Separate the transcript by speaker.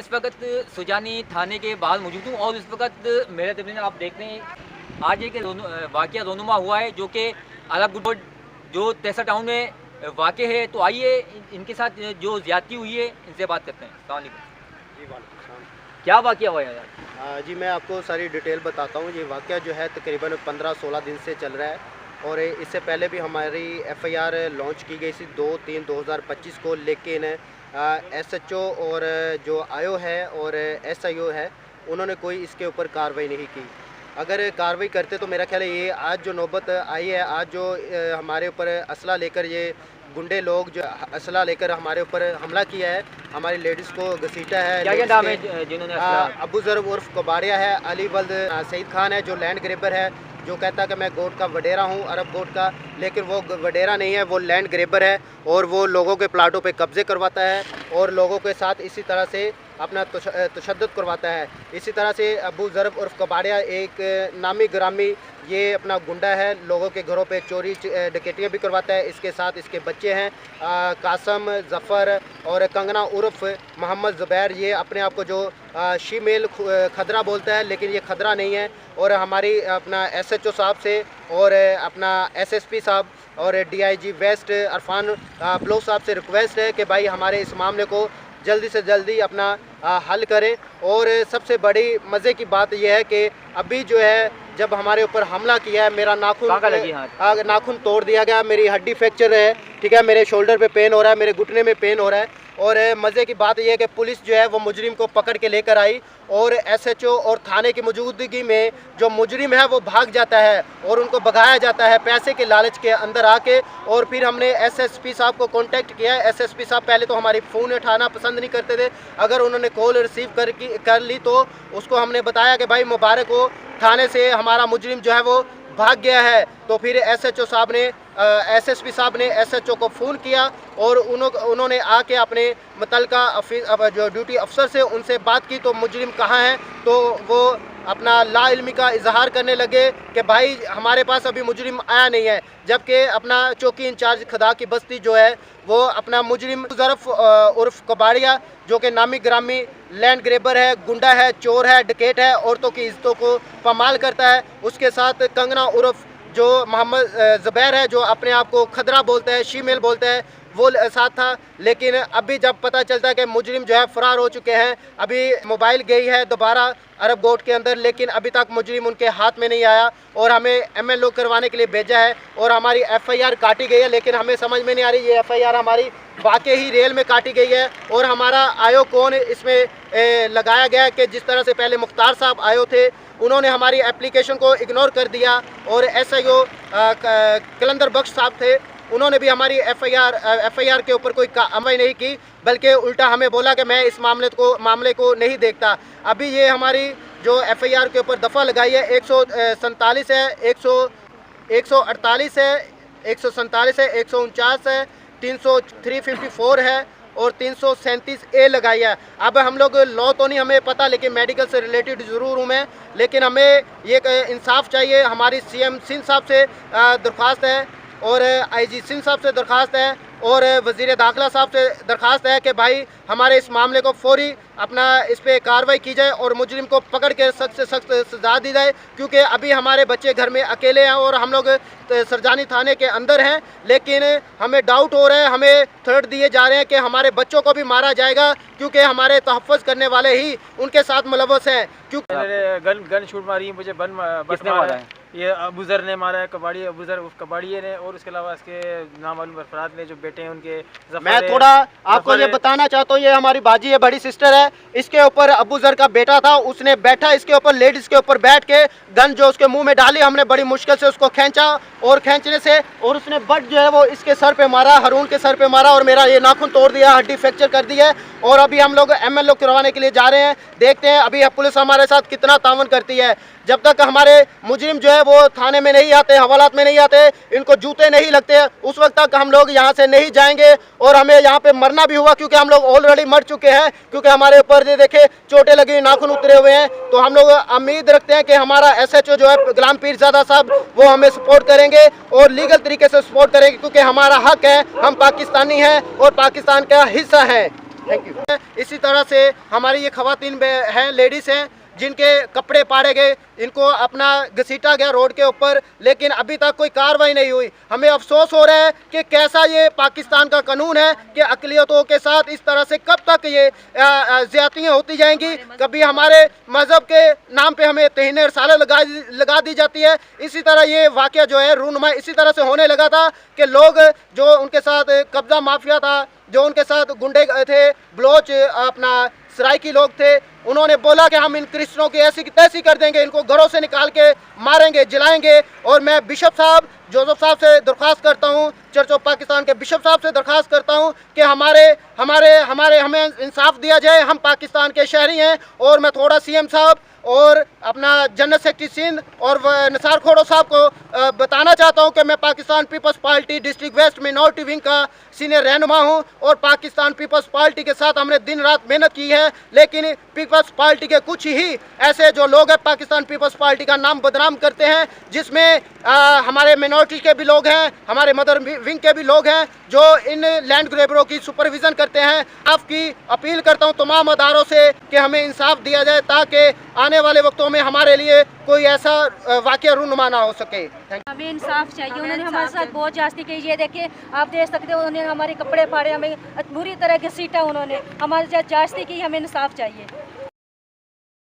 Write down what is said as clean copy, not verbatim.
Speaker 1: इस वक्त सुजानी थाने के बाहर मौजूद हूँ और इस वक्त मेरे तबीन आप देख रहे हैं आज एक वाक़या रोनुमा हुआ है जो कि अलागुड जो तेसा टाउन में वाक़ है। तो आइए इनके साथ जो ज़्यादती हुई है इनसे बात करते हैं। अस्सलाम वालेकुम।
Speaker 2: जी वालेकुम।
Speaker 1: क्या वाक़या हुआ है यार?
Speaker 2: जी मैं आपको सारी डिटेल बताता हूँ। ये वाक़या जो है तकरीबन 15-16 दिन से चल रहा है और इससे पहले भी हमारी एफआईआर लॉन्च की गई थी 2/3/2025 को, लेकिन एसएचओ और जो आईओ है और एसआईओ है उन्होंने कोई इसके ऊपर कार्रवाई नहीं की। अगर कार्रवाई करते तो मेरा ख्याल है ये आज जो नौबत आई है, आज जो हमारे ऊपर असला लेकर ये गुंडे लोग जो असला लेकर हमारे ऊपर हमला किया है, हमारी लेडीज़ को घसीटा है।
Speaker 1: क्या नाम है जिन्होंने?
Speaker 2: अबू ज़र उर्फ कबाड़िया है, अली वल्द सईद खान है जो लैंड ग्रेबर है, जो कहता है कि मैं गोट का वडेरा हूँ, अरब गोट का, लेकिन वो वडेरा नहीं है, वो लैंड ग्रेबर है और वो लोगों के प्लाटों पे कब्ज़े करवाता है और लोगों के साथ इसी तरह से अपना तशद्दुद करवाता है। इसी तरह से अबू ज़र उर्फ कबाड़िया एक नामी ग्रामी ये अपना गुंडा है, लोगों के घरों पे चोरी डकैतियाँ भी करवाता है। इसके साथ इसके बच्चे हैं कासम, ज़फ़र और कंगना उर्फ मोहम्मद ज़ुबैर। ये अपने आप को जो शीमेल खदरा बोलता है, लेकिन ये खदरा नहीं है। और हमारी अपना एसएचओ साहब से और अपना एसएसपी साहब और डीआईजी वेस्ट अरफान ब्लोच साहब से रिक्वेस्ट है कि भाई हमारे इस मामले को जल्दी से जल्दी अपना हल करें। और सबसे बड़ी मज़े की बात यह है कि अभी जो है जब हमारे ऊपर हमला किया है, मेरा नाखून तोड़ दिया गया, मेरी हड्डी फ्रैक्चर है, ठीक है, मेरे शोल्डर पे पेन हो रहा है, मेरे घुटने में पेन हो रहा है। और मज़े की बात यह है कि पुलिस जो है वो मुजरिम को पकड़ के लेकर आई और एसएचओ और थाने की मौजूदगी में जो मुजरिम है वो भाग जाता है और उनको भगाया जाता है पैसे के लालच के अंदर आके। और फिर हमने एसएसपी साहब को कांटेक्ट किया। एसएसपी साहब पहले तो हमारी फ़ोन उठाना पसंद नहीं करते थे, अगर उन्होंने कॉल रिसीव कर ली तो उसको हमने बताया कि भाई मुबारक हो, थाने से हमारा मुजरिम जो है वो भाग गया है। तो फिर एसएचओ साहब ने एसएसपी साहब ने एसएचओ को फ़ोन किया और उन्होंने आके अपने मुतल्लिका जो ड्यूटी अफसर से उनसे बात की। तो मुजरिम कहाँ है, तो वो अपना ला इल्मी का इजहार करने लगे कि भाई हमारे पास अभी मुजरिम आया नहीं है। जबकि अपना चौकी इंचार्ज खदा की बस्ती जो है वो अपना मुजरिम ज़रफ़ उर्फ कबाड़िया जो कि नामी ग्रामी लैंड ग्रेबर है, गुंडा है, चोर है, डकैत है, औरतों की इज्जतों को पामाल करता है। उसके साथ कंगना उर्फ जो मोहम्मद ज़ुबैर है जो अपने आप को खदरा बोलता है, शीमेल बोलता है, वो साथ था। लेकिन अभी जब पता चलता है कि मुजरिम जो है फ़रार हो चुके हैं, अभी मोबाइल गई है दोबारा अरब गोट के अंदर, लेकिन अभी तक मुजरिम उनके हाथ में नहीं आया और हमें एमएलओ करवाने के लिए भेजा है और हमारी एफआईआर काटी गई है। लेकिन हमें समझ में नहीं आ रही ये एफआईआर हमारी वाकई ही रेल में काटी गई है और हमारा आयो कौन इसमें लगाया गया है कि जिस तरह से पहले मुख्तार साहब आयो थे उन्होंने हमारी एप्लीकेशन को इग्नोर कर दिया और एसआईओ कलंदर बख्श साहब थे, उन्होंने भी हमारी एफआईआर के ऊपर कोई अमल नहीं की, बल्कि उल्टा हमें बोला कि मैं इस मामले को नहीं देखता। अभी ये हमारी जो एफआईआर के ऊपर दफ़ा लगाई है 147 है, 148 है, 147 है, 149 है, 354 है और 337A लगाई है। अब हम लोग लॉ तो नहीं हमें पता, लेकिन मेडिकल से रिलेटेड ज़रूर हूँ मैं, लेकिन हमें ये इंसाफ चाहिए। हमारी सीएम सिंध साहब से दरख्वास्त है और आईजी सिंध साहब से दरख्वास्त है और वज़ीर दाखिला साहब से दरख्वास्त है कि भाई हमारे इस मामले को फौरी अपना इस पर कार्रवाई की जाए और मुजरिम को पकड़ के सख्त से सख्त सजा दी जाए। क्योंकि अभी हमारे बच्चे घर में अकेले हैं और हम लोग सरजानी थाने के अंदर हैं, लेकिन हमें डाउट हो रहा है, हमें थ्रेट दिए जा रहे हैं कि हमारे बच्चों को भी मारा जाएगा क्योंकि हमारे तहफ़्फ़ुज़ करने वाले ही उनके साथ मुलव्वस हैं।
Speaker 3: क्योंकि गन शूट मारी मुझे, बस मारा है, ये अबू ज़र ने मारा है, अबू ज़र कबाड़िए ने, और उसके अलावा इसके नामालूम अफराद ने जो बेटे हैं उनके।
Speaker 2: मैं थोड़ा आपको ये बताना चाहता हूँ, ये हमारी बाजी है, बड़ी सिस्टर है, इसके ऊपर अबू ज़र का बेटा था, उसने बैठा इसके ऊपर, लेडीज़ के ऊपर बैठ के गन जो उसके मुंह में डाली, हमने बड़ी मुश्किल से उसको खींचा और खींचने से और उसने बट जो है वो इसके सर पे मारा, हरून के सर पे मारा और मेरा ये नाखून तोड़ दिया, हड्डी फ्रैक्चर कर दी है। और अभी हम लोग एमएलओ करवाने के लिए जा रहे हैं, देखते हैं अभी पुलिस हमारे साथ कितना तावन करती है। जब तक हमारे मुजरिम जो है वो थाने में नहीं आते, हवालात में नहीं आते, इनको जूते नहीं लगते, उस वक्त तक हम लोग यहाँ से नहीं जाएंगे। और हमें यहाँ पे मरना भी हुआ क्योंकि हम लोग ऑलरेडी मर चुके हैं, क्योंकि हमारे ऊपर ये देखे चोटें लगी, नाखून उतरे हुए हैं। तो हम लोग उम्मीद रखते हैं कि हमारा एसएचओ जो है गुलाम पीरज़ादा साहब वो हमें सपोर्ट करेंगे और लीगल तरीके से सपोर्ट करेंगे, क्योंकि हमारा हक है, हम पाकिस्तानी हैं और पाकिस्तान का हिस्सा हैं। Thank you. इसी तरह से हमारी ये खवातीन हैं, लेडीज़ हैं, जिनके कपड़े पाड़े गए, इनको अपना घसीटा गया रोड के ऊपर, लेकिन अभी तक कोई कार्रवाई नहीं हुई। हमें अफसोस हो रहा है कि कैसा ये पाकिस्तान का कानून है कि अक़लियतों के साथ इस तरह से कब तक ये ज़्यादतियाँ होती जाएंगी। कभी हमारे मज़हब के नाम पे हमें तहीन रसालत लगा दी जाती है। इसी तरह ये वाक़या जो है रूनुमा इसी तरह से होने लगा था कि लोग जो उनके साथ कब्ज़ा माफिया था, जो उनके साथ गुंडे थे, बलोच अपना सराइकी लोग थे, उन्होंने बोला कि हम इन क्रिश्चनों की ऐसी तैसी कर देंगे, इनको घरों से निकाल के मारेंगे, जलाएंगे। और मैं बिशप साहब जोसेफ साहब से दरख्वास्त करता हूँ, चर्च ऑफ पाकिस्तान के बिशप साहब से दरख्वास्त करता हूँ कि हमें इंसाफ दिया जाए। हम पाकिस्तान के शहरी हैं। और मैं थोड़ा CM साहब और अपना जनरल सेक्रेटरी सिंध और निसार खोड़ो साहब को बताना चाहता हूं कि मैं Pakistan Peoples Party district west minority wing का सीनियर रहनुमा हूं और पाकिस्तान पीपल्स पार्टी के साथ हमने दिन रात मेहनत की है। लेकिन पीपल्स पार्टी के कुछ ही ऐसे जो लोग हैं पाकिस्तान पीपल्स पार्टी का नाम बदनाम करते हैं, जिसमें हमारे मिनॉरिटी के भी लोग हैं, हमारे मदर विंग के भी लोग हैं, जो इन लैंड ग्रेबरों की सुपरविज़न करते हैं। आपकी अपील करता हूं तमाम अदारों से कि हमें इंसाफ दिया जाए, ताकि आने वाले वक्तों में हमारे लिए कोई ऐसा वाक़या रूनुमा ना हो सके।
Speaker 4: हमें इंसाफ चाहिए। उन्होंने हमारे साथ बहुत जास्ती की। ये देखिए, आप देख सकते हो, उन्होंने हमारे कपड़े फाड़े, हमें बुरी तरह घसीटा, उन्होंने हमारे साथ जास्ती की। हमें इंसाफ चाहिए।